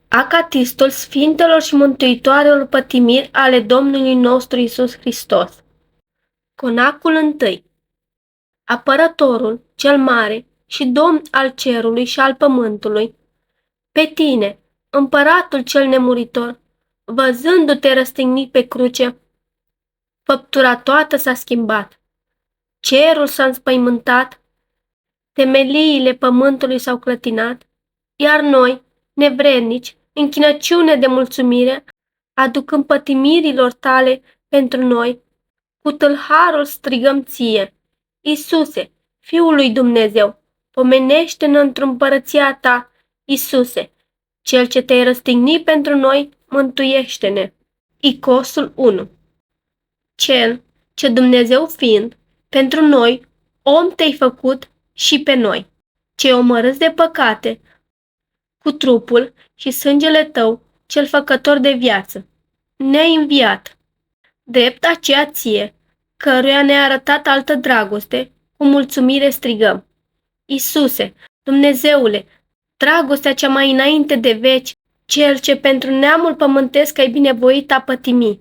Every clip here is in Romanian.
Acatistul Sfintelor și Mântuitoarelor pătimiri ale Domnului nostru Iisus Hristos. Conacul I. Apărătorul cel mare și Domn al cerului și al pământului, pe tine, împăratul cel nemuritor, văzându-te răstignit pe cruce, făptura toată s-a schimbat. Cerul s-a înspăimântat, temeliile pământului s-au clătinat, iar noi, nevrednici, închinăciune de mulțumire, aducând pătimirilor tale pentru noi, cu tâlharul strigăm ție: Iisuse, Fiul lui Dumnezeu, pomenește-ne într-o împărăția ta, Iisuse, Cel ce te-ai răstignit pentru noi, mântuiește-ne. Icosul 1. Cel ce Dumnezeu fiind, pentru noi, om te-ai făcut și pe noi, cei omorâți de păcate, cu trupul și sângele tău, cel făcător de viață, ne-ai înviat. Drept aceea ție, căruia ne-a arătat altă dragoste, cu mulțumire strigăm: Iisuse, Dumnezeule, dragostea cea mai înainte de veci, Cel ce pentru neamul pământesc ai binevoit a pătimi.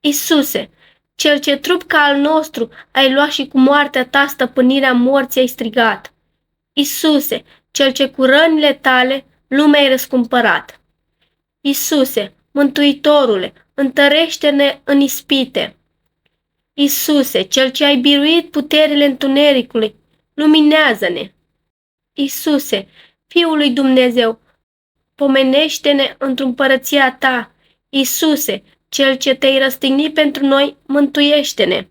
Iisuse, Cel ce trup ca al nostru ai luat și cu moartea ta stăpânirea morții ai strigat. Iisuse, Cel ce cu rănile tale lumea ai răscumpărat. Iisuse, Mântuitorule, întărește-ne în ispite. Iisuse, Cel ce ai biruit puterile întunericului, luminează-ne. Iisuse, Fiul lui Dumnezeu, pomenește-ne într-o împărăția ta. Iisuse, Cel ce te-ai răstignit pentru noi, mântuiește-ne.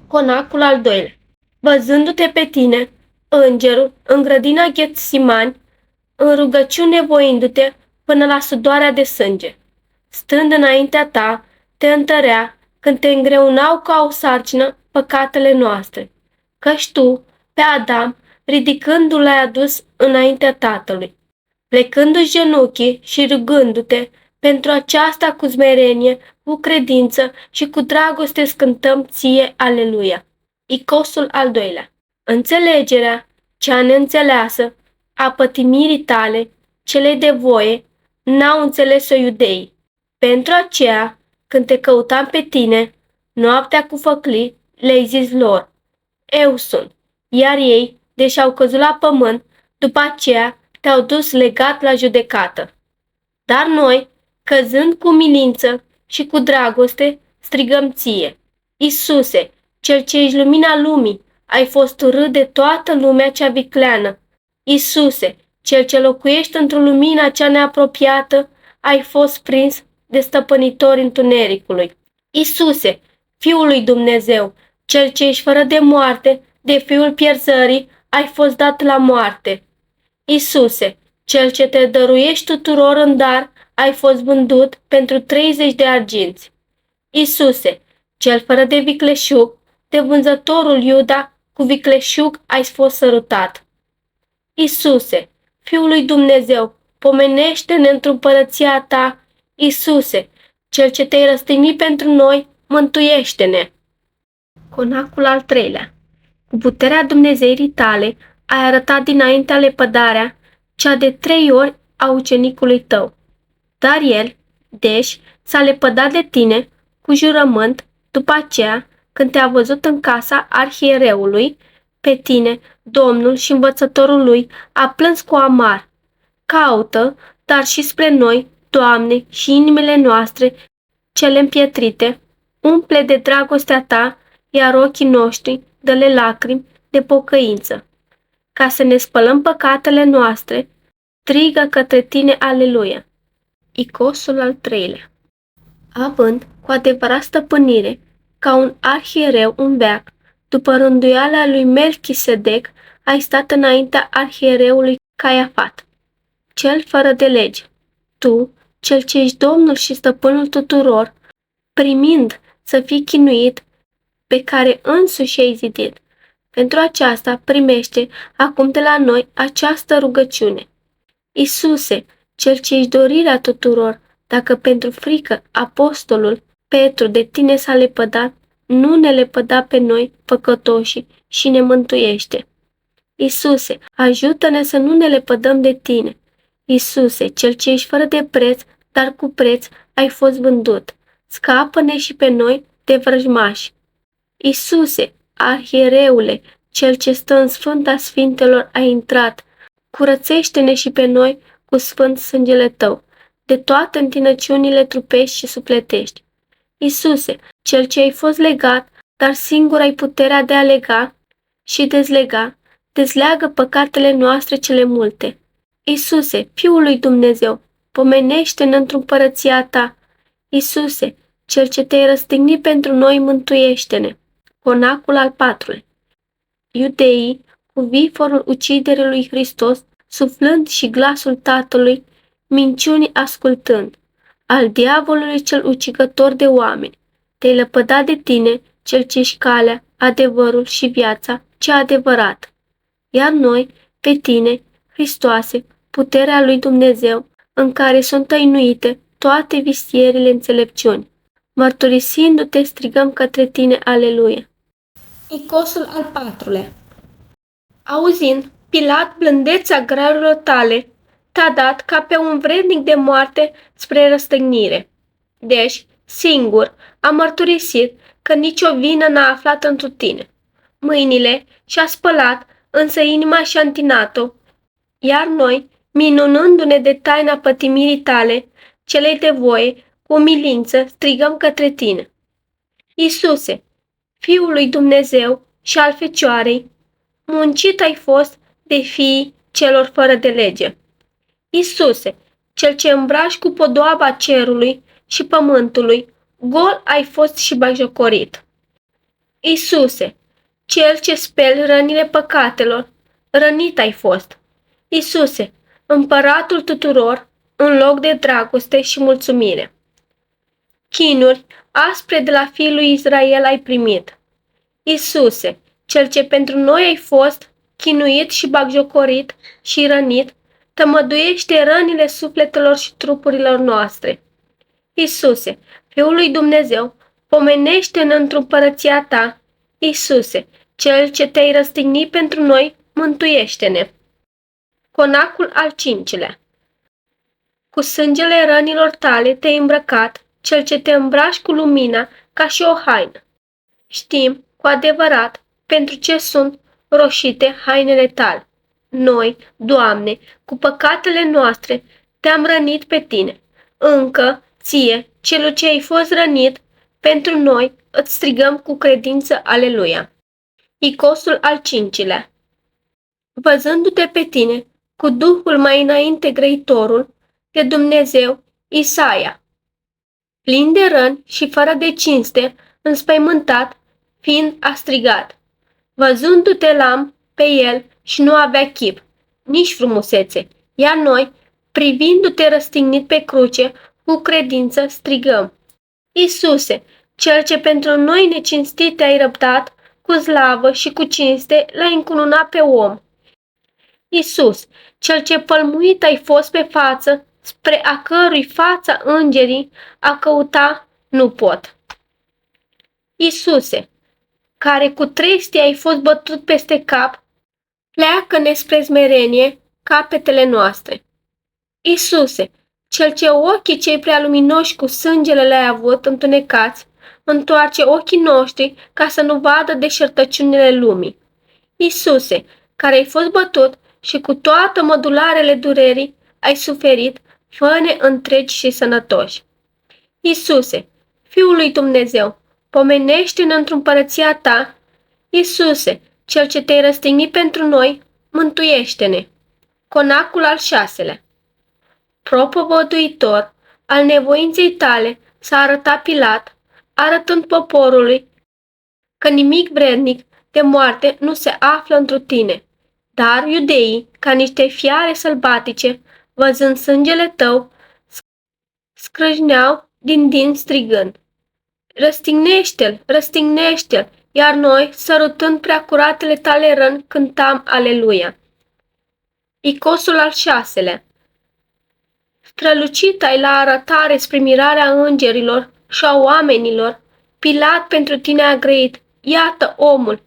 Conacul al doilea. Văzându-te pe tine, îngerul, în grădina Ghetsimani, în rugăciune voindu-te până la sudoarea de sânge, stând înaintea ta, te întărea când te îngreunau ca o sarcină păcatele noastre, căci tu, pe Adam, ridicându-l l-ai adus înaintea Tatălui, plecându-și genunchii și rugându-te, pentru aceasta cu smerenie, cu credință și cu dragoste scântăm ție, aleluia. Icosul al doilea. Înțelegerea, cea neînțeleasă, a pătimirii tale, cele de voie, n-au înțeles-o iudeii. Pentru aceea, când te căutam pe tine, noaptea cu făclii, le-ai zis lor: Eu sunt. Iar ei, deși au căzut la pământ, după aceea te-au dus legat la judecată. Dar noi, căzând cu milință și cu dragoste, strigăm ție: Iisuse, Cel ce ești lumina lumii, ai fost urât de toată lumea cea vicleană. Iisuse, Cel ce locuiești într-o lumină cea neapropiată, ai fost prins de stăpânitori întunericului. Iisuse, Fiul lui Dumnezeu, Cel ce ești fără de moarte, de fiul pierzării, ai fost dat la moarte. Iisuse, Cel ce te dăruiești tuturor în dar, ai fost vândut pentru 30 de arginți. Iisuse, Cel fără de vicleșug, de vânzătorul Iuda, cu vicleșug ai fost sărutat. Iisuse, Fiul lui Dumnezeu, pomenește-ne într-o împărăția ta. Iisuse, Cel ce te-ai răstignit pentru noi, mântuiește-ne. Conacul al treilea. Cu puterea Dumnezeirii tale ai arătat dinaintea lepădarea, cea de 3 ori a ucenicului tău. Dar el, deși s-a lepădat de tine, cu jurământ, după aceea, când te-a văzut în casa arhiereului, pe tine, Domnul și învățătorul lui, a plâns cu amar. Caută, dar și spre noi, Doamne, și inimile noastre, cele împietrite, umple de dragostea ta, iar ochii noștri dă-le lacrimi de pocăință. Ca să ne spălăm păcatele noastre, strigă către tine, aleluia. Icosul al treilea. Având cu adevărat stăpânire, ca un arhiereu un veac, după rânduiala lui Melchisedec, ai stat înaintea arhiereului Caiafat, cel fără de lege. Tu, Cel ce ești Domnul și stăpânul tuturor, primind să fii chinuit, pe care însuși ai zidit. Pentru aceasta primește acum de la noi această rugăciune. Iisuse, Cel ce ești dorirea tuturor, dacă pentru frică apostolul Petru de tine s-a lepădat, nu ne lepăda pe noi, păcătoșii, și ne mântuiește. Iisuse, ajută-ne să nu ne lepădăm de tine. Iisuse, cel ce ești fără de preț, dar cu preț ai fost vândut. Scapă-ne și pe noi de vrăjmași. Iisuse, arhiereule, cel ce stă în Sfânta Sfintelor a intrat, curățește-ne și pe noi cu sfânt sângele tău, de toate întinăciunile trupești și supletești. Iisuse, cel ce ai fost legat, dar singur ai puterea de a lega și dezlega, dezleagă păcatele noastre cele multe. Iisuse, Fiul lui Dumnezeu, pomenește-ne într-o împărăția ta. Iisuse, cel ce te-ai răstignit pentru noi, mântuiește-ne. Conacul al patrulea. Iudeii, cu viforul uciderii lui Hristos, suflând și glasul Tatălui, minciunii ascultând, al diavolului cel ucigător de oameni, te-ai lepădat de tine, cel ce-și calea, adevărul și viața, cea adevărată. Iar noi, pe tine, Hristoase, puterea lui Dumnezeu, în care sunt tăinuite toate visierile înțelepciuni. Mărturisindu-te, strigăm către tine, aleluia. Icosul al patrulea. Auzind, Pilat blândețea grarurilor tale, te-a dat ca pe un vrednic de moarte spre răstignire. Deci, singur, a mărturisit că nicio vină n-a aflat întru tine. Mâinile și-a spălat, însă inima și-a întinat-o, iar noi, minunându-ne de taina pătimirii tale, celei de voie, cu umilință, strigăm către tine. Iisuse, Fiul lui Dumnezeu și al Fecioarei, muncit ai fost de fiii celor fără de lege. Iisuse, cel ce îmbraci cu podoaba cerului și pământului, gol ai fost și bagiocorit. Iisuse, cel ce speli rănile păcatelor, rănit ai fost. Iisuse, împăratul tuturor, în loc de dragoste și mulțumire. Chinuri aspre de la fiul lui Israel ai primit. Iisuse, cel ce pentru noi ai fost chinuit și bagiocorit și rănit, tămăduiește rănile sufletelor și trupurilor noastre. Iisuse, Fiul lui Dumnezeu, pomenește-ne într-o împărăția ta. Iisuse, cel ce te-ai răstignit pentru noi, mântuiește-ne. Conacul al cincilea. Cu sângele rănilor tale te-ai îmbrăcat, cel ce te îmbraci cu lumina ca și o haină. Știm, cu adevărat, pentru ce sunt roșite hainele tale. Noi, Doamne, cu păcatele noastre, te-am rănit pe tine. Încă, ție, celul ce ai fost rănit, pentru noi îți strigăm cu credință, aleluia. Icosul al cincilea. Văzându-te pe tine, cu Duhul mai înainte grăitorul, de Dumnezeu, Isaia, plin de răni și fără de cinste, înspăimântat, fiind a strigat. Văzându-te l-am pe el și nu avea chip, nici frumusețe, iar noi, privindu-te răstignit pe cruce, cu credință strigăm. Iisuse, cel ce pentru noi necinstite ai răbdat, cu slavă și cu cinste l-ai încununat pe om. Iisus, cel ce pălmuit ai fost pe față, spre a cărui fața îngerii a căuta nu pot. Iisuse, care cu trestie ai fost bătut peste cap, pleacă-ne spre smerenie capetele noastre. Iisuse, cel ce ochii cei prea luminoși cu sângele le-ai avut întunecați, întoarce ochii noștri ca să nu vadă deșertăciunile lumii. Iisuse, care ai fost bătut și cu toată mădularele durerii ai suferit, fă-ne întregi și sănătoși. Iisuse, Fiul lui Dumnezeu, pomenește-ne într-o împărăția ta. Iisuse, cel ce te-ai răstignit pentru noi, mântuiește-ne. Conacul al șaselea. Propovăduitor al nevoinței tale s-a arătat Pilat, arătând poporului că nimic vrednic de moarte nu se află întru tine. Dar iudeii, ca niște fiare sălbatice, văzând sângele tău, scrâșneau din strigând. Răstignește-l, răstignește-l, iar noi, sărutând prea curatele tale răni, cântam aleluia. Icosul al șaselea. Strălucit ai la arătare spre mirarea îngerilor și a oamenilor, Pilat pentru tine a grăit, iată omul,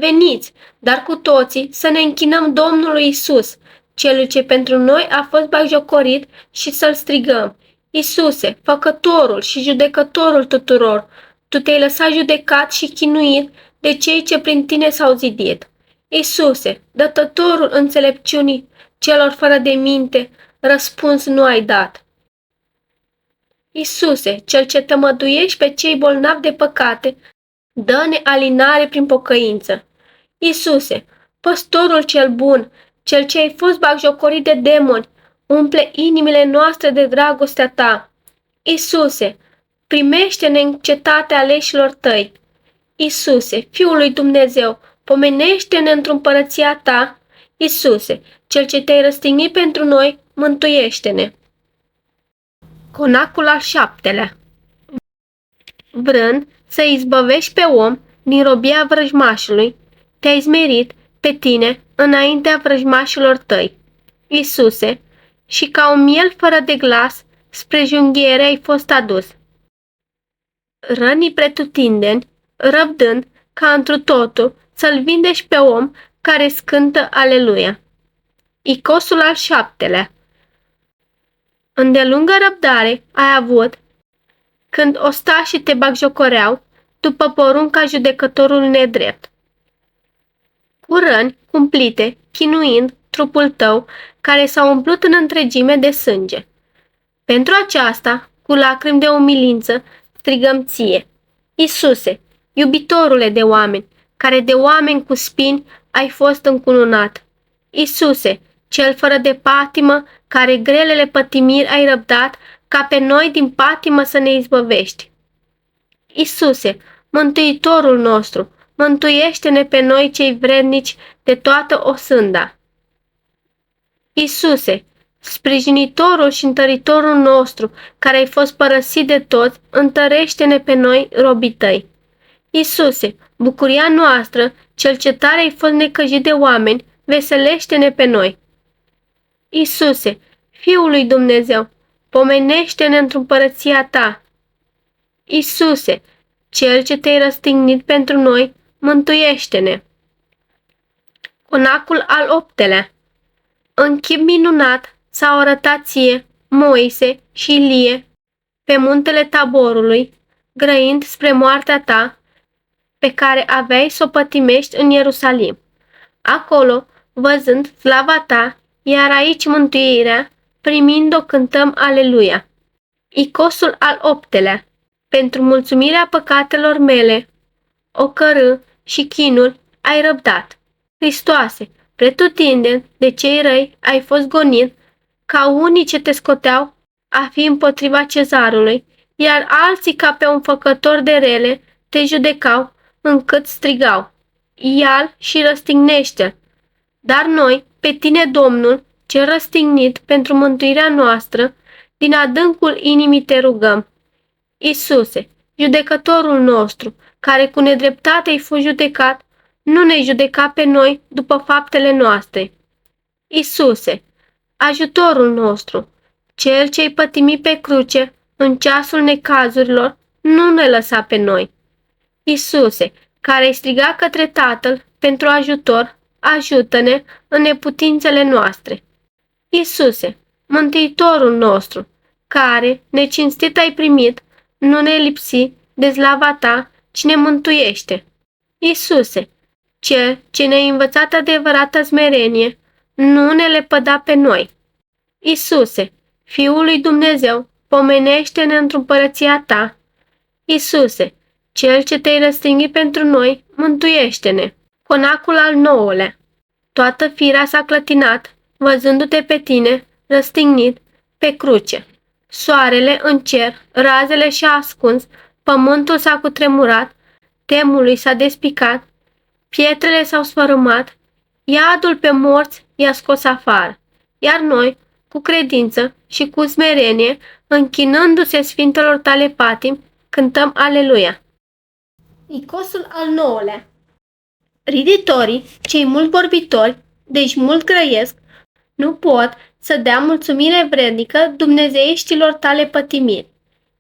veniți, dar cu toții să ne închinăm Domnului Isus, celui ce pentru noi a fost bagiocorit și să-l strigăm: Iisuse, făcătorul și judecătorul tuturor, tu te-ai lăsat judecat și chinuit de cei ce prin tine s-au zidit. Iisuse, dătătorul înțelepciunii celor fără de minte, răspuns nu ai dat. Iisuse, cel ce tămăduiești pe cei bolnavi de păcate, dă-ne alinare prin pocăință. Iisuse, păstorul cel bun, cel ce ai fost bagjocorit de demoni, umple inimile noastre de dragostea ta. Iisuse, primește-ne în cetatea aleșilor tăi. Iisuse, Fiul lui Dumnezeu, pomenește-ne într-o împărăția ta. Iisuse, cel ce te-ai răstignit pentru noi, mântuiește-ne. Conacul al 7-lea. Vrând să izbăvești pe om din robia vrăjmașului, te-ai smerit pe tine înaintea vrăjmașilor tăi. Iisuse, și ca un miel fără de glas, spre junghiere ai fost adus. Rănii pretutindeni, răbdând ca întru totul să-l vindești pe om care scântă aleluia. Icosul al 7-lea. Îndelungă răbdare ai avut când ostașii te bagjocoreau după porunca judecătorului nedrept. Cu răni cumplite, chinuind trupul tău, care s-a umplut în întregime de sânge. Pentru aceasta, cu lacrimi de umilință, strigăm ție: Iisuse, iubitorule de oameni, care de oameni cu spini ai fost încununat. Iisuse, cel fără de patimă, care grelele pătimiri ai răbdat, ca pe noi din patimă să ne izbăvești. Iisuse, Mântuitorul nostru, mântuiește-ne pe noi cei vrednici de toată osânda. Iisuse, sprijinitorul și întăritorul nostru, care ai fost părăsit de toți, întărește-ne pe noi, robii tăi. Iisuse, bucuria noastră, cel ce tare ai fost necăjit de oameni, veselește-ne pe noi. Iisuse, Fiul lui Dumnezeu, pomenește-ne într-o împărăția ta. Iisuse, cel ce te-ai răstignit pentru noi, mântuiește-ne. Conacul al 8-lea. În chip minunat s-au arătat ție Moise și Ilie pe muntele Taborului, grăind spre moartea ta, pe care aveai să o pătimești în Ierusalim. Acolo, văzând slava ta, iar aici mântuirea, primind-o cântăm aleluia. Icosul al 8-lea. Pentru mulțumirea păcatelor mele, ocărâ și chinul ai răbdat. Hristoase, pretutindeni de cei răi ai fost gonit, ca unii ce te scoteau a fi împotriva cezarului, iar alții ca pe un făcător de rele te judecau, încât strigau: ia-l și răstignește-l. Dar noi, pe tine, Domnul, cel răstignit pentru mântuirea noastră, din adâncul inimii te rugăm. Iisuse, judecătorul nostru, care cu nedreptate ai fost judecat, nu ne judeca pe noi după faptele noastre. Iisuse, ajutorul nostru, cel ce-ai pătimit pe cruce în ceasul necazurilor, nu ne lăsa pe noi. Iisuse, care ai strigat către Tatăl pentru ajutor, ajută-ne în neputințele noastre. Iisuse, Mântuitorul nostru, care, necinstit ai primit, nu ne lipsi de slava ta, ci ne mântuiește. Iisuse, cel ce ne-ai învățat adevărată smerenie, nu ne lepăda pe noi. Iisuse, Fiul lui Dumnezeu, pomenește-ne într-o împărăția ta. Iisuse, cel ce te-ai răstignit pentru noi, mântuiește-ne. Conacul al 9-lea. Toată firea s-a clătinat, văzându-te pe tine, răstignit, pe cruce. Soarele în cer, razele și-a ascuns, pământul s-a cutremurat, temului s-a despicat, pietrele s-au sfărâmat, iadul pe morți i-a scos afară, iar noi, cu credință și cu smerenie, închinându-se sfintelor tale patimi, cântăm aleluia. Icosul al 9-lea. Riditorii, cei mult vorbitori, deci mult grăiesc, nu pot să dea mulțumire vrednică dumnezeieștilor tale pătimiri.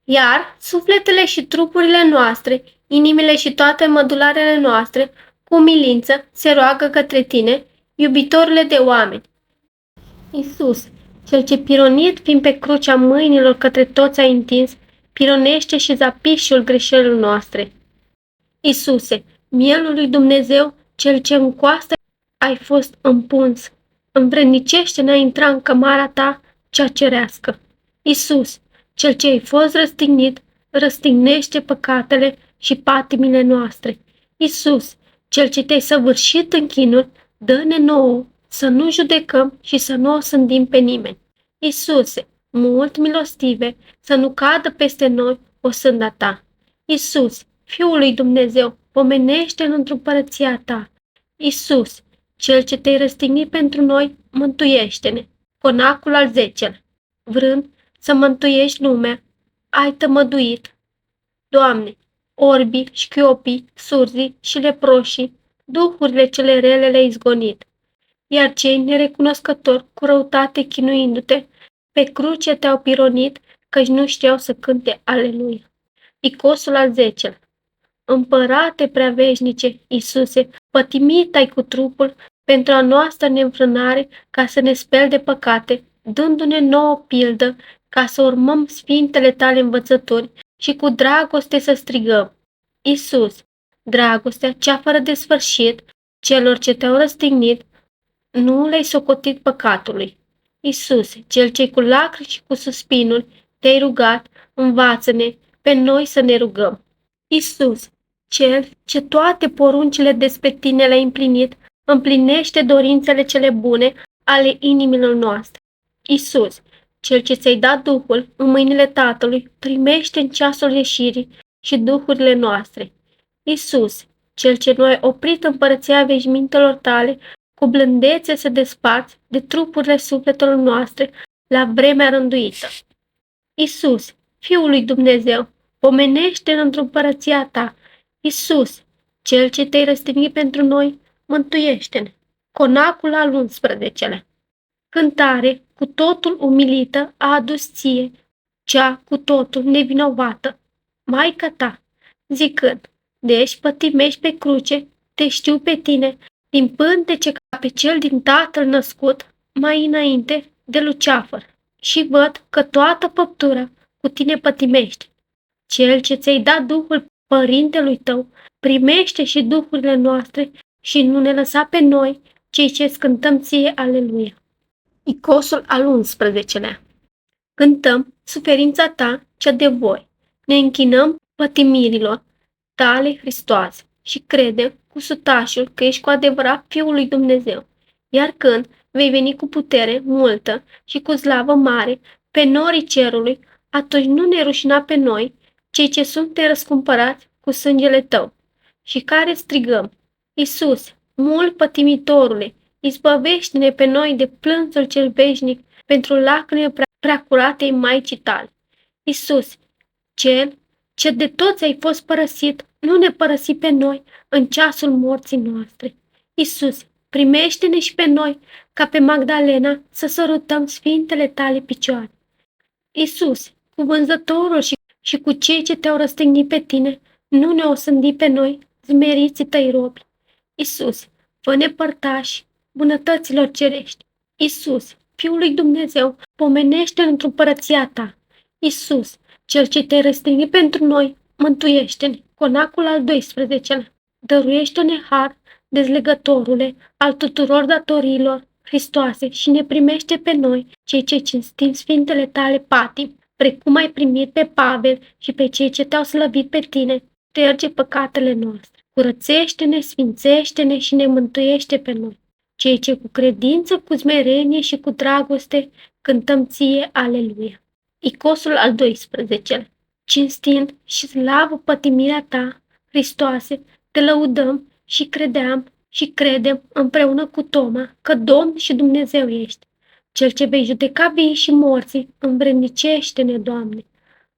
Iar sufletele și trupurile noastre, inimile și toate mădularele noastre, cu umilință, se roagă către tine, iubitorule de oameni. Isus, cel ce pironit fiind pe crucea mâinilor către toți ai întins, pironește și zapișul greșelilor noastre. Isuse, mielul lui Dumnezeu, cel ce în coastă ai fost împuns, învrednicește-ne a intra în cămara ta cea cerească. Isus, cel ce ai fost răstignit, răstignește păcatele și patimile noastre. Isus, cel ce te-ai săvârșit în chinuri, dă-ne nouă să nu judecăm și să nu osândim pe nimeni. Isuse, mult milostive, să nu cadă peste noi osânda ta. Isus, Fiul lui Dumnezeu, pomenește-L într-împărăția ta. Isus, cel ce te-ai răstignit pentru noi, mântuiește-ne. Conacul al 10-lea. Vrând să mântuiești lumea, ai tămăduit. Doamne, orbii, șchiopii, surzii și leproșii, duhurile cele rele le-ai izgonit. Iar cei nerecunoscători, cu răutate chinuindu-te, pe cruce te-au pironit, căci nu știau să cânte Aleluia. Icosul al 10-lea. Împărate preaveșnice, Iisuse, pătimit ai cu trupul pentru a noastră neînfrânare, ca să ne speli de păcate, dându-ne nouă pildă, ca să urmăm sfintele tale învățături și cu dragoste să strigăm. Iisus, dragostea cea fără de sfârșit, celor ce te-au răstignit, nu le-ai socotit păcatului. Iisuse, cel ce cu lacrimi și cu suspinuri te-ai rugat, învață-ne pe noi să ne rugăm. Isus, cel ce toate poruncile despre tine le-a împlinit, împlinește dorințele cele bune ale inimilor noastre. Isus, cel ce ți-ai dat Duhul în mâinile Tatălui, primește în ceasul ieșirii și duhurile noastre. Isus, cel ce nu ai oprit împărăția veșmintelor tale, cu blândețe să desparți de trupurile sufletelor noastre la vremea rânduită. Isus, Fiul lui Dumnezeu, pomenește-ne într-împărăția ta. Isus, cel ce te-ai răstignit pentru noi, mântuiește-ne. Conacul al 11-lea. Cântare cu totul umilită a adus ție, cea cu totul nevinovată, Maica ta, zicând, deci pătimești pe cruce, te știu pe tine, din pântece ca pe cel din Tatăl născut, mai înainte de luceafăr, și văd că toată păptura cu tine pătimește. Cel ce ți-ai dat Duhul Părintelui tău, primește și duhurile noastre și nu ne lăsa pe noi, cei ce cântăm ție Aleluia. Icosul al 11-lea. Cântăm suferința ta cea de voi, ne închinăm pătimirilor tale, Hristoase, și credem cu sutașul că ești cu adevărat Fiul lui Dumnezeu. Iar când vei veni cu putere multă și cu slavă mare pe norii cerului, atunci nu ne rușina pe noi, cei ce suntem răscumpărați cu sângele tău, și care strigăm, Iisus, mult pătimitorule, izbăvește-ne pe noi de plânsul cel veșnic pentru lacrimile prea curatei Maicii tale. Iisus, cel ce de toți ai fost părăsit, nu ne părăsi pe noi în ceasul morții noastre. Iisus, primește-ne și pe noi, ca pe Magdalena, să sărutăm sfintele tale picioare. Iisus, cu vânzătorul și cu cei ce te-au răstignit pe tine, nu ne osândi pe noi, zmeriții tăi robi. Iisus, fă-ne părtași bunătăților cerești. Iisus, Fiul lui Dumnezeu, pomenește într-o împărăția ta. Iisus, cel ce te-ai răstignit pentru noi, mântuiește-ne. Conacul al 12-lea. Dăruiește-ne har, dezlegătorule, al tuturor datoriilor, Hristoase, și ne primește pe noi, cei ce cinstim sfintele tale patimi, precum ai primit pe Pavel și pe cei ce te-au slăvit pe tine, șterge păcatele noastre. Curățește-ne, sfințește-ne și ne mântuiește pe noi, cei ce cu credință, cu smerenie și cu dragoste cântăm ție Aleluia. Icosul al 12-lea. Cinstind și slavă pătimirea ta, Hristoase, te lăudăm și credeam și credem împreună cu Toma că Domn și Dumnezeu ești. Cel ce vei judeca vii și morții, învrednicește-ne, Doamne.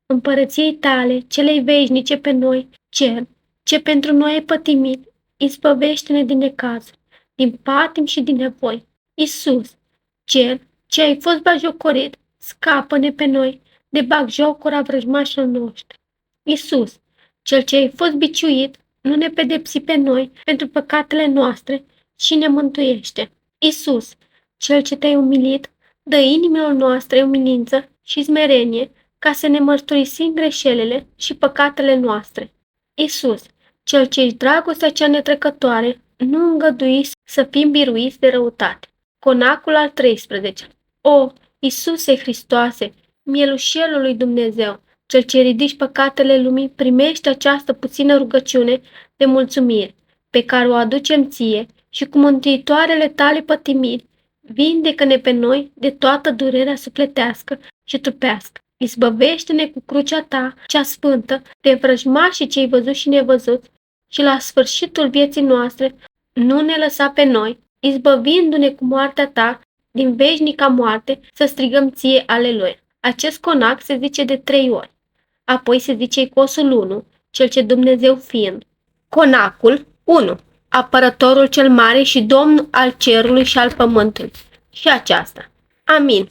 Împărăției tale, celei veșnice pe noi, cel ce pentru noi ai pătimit, izbăvește-ne din necazuri, din patim și din nevoi. Iisus, cel ce ai fost bagiocorit, scapă-ne pe noi de bagjocura vrăjmașilor noștri. Iisus, cel ce ai fost biciuit, nu ne pedepsi pe noi pentru păcatele noastre și ne mântuiește. Iisus, cel ce te-ai umilit, Dă inimilor noastre umilință și smerenie, ca să ne mărturisim greșelile și păcatele noastre. Iisus, Cel ce-și dragostea cea netrecătoare, nu îngădui să fim biruiți de răutate. Conacul al 13. O, Iisuse Hristoase, mielușelul lui Dumnezeu, Cel ce ridici păcatele lumii, primește această puțină rugăciune de mulțumire, pe care o aducem ție și cu mântuitoarele tale pătimiri, vindecă-ne pe noi de toată durerea sufletească și trupească. Izbăvește-ne cu crucea ta, cea sfântă, de vrăjmașii cei văzuți și nevăzuți și la sfârșitul vieții noastre nu ne lăsa pe noi, izbăvindu-ne cu moartea ta din veșnica moarte, să strigăm ție aleluia. Acest conac se zice de 3 ori. Apoi se zice icosul 1, cel ce Dumnezeu fiind. Conacul 1. Apărătorul cel mare și Domn al cerului și al pământului. Și aceasta. Amin.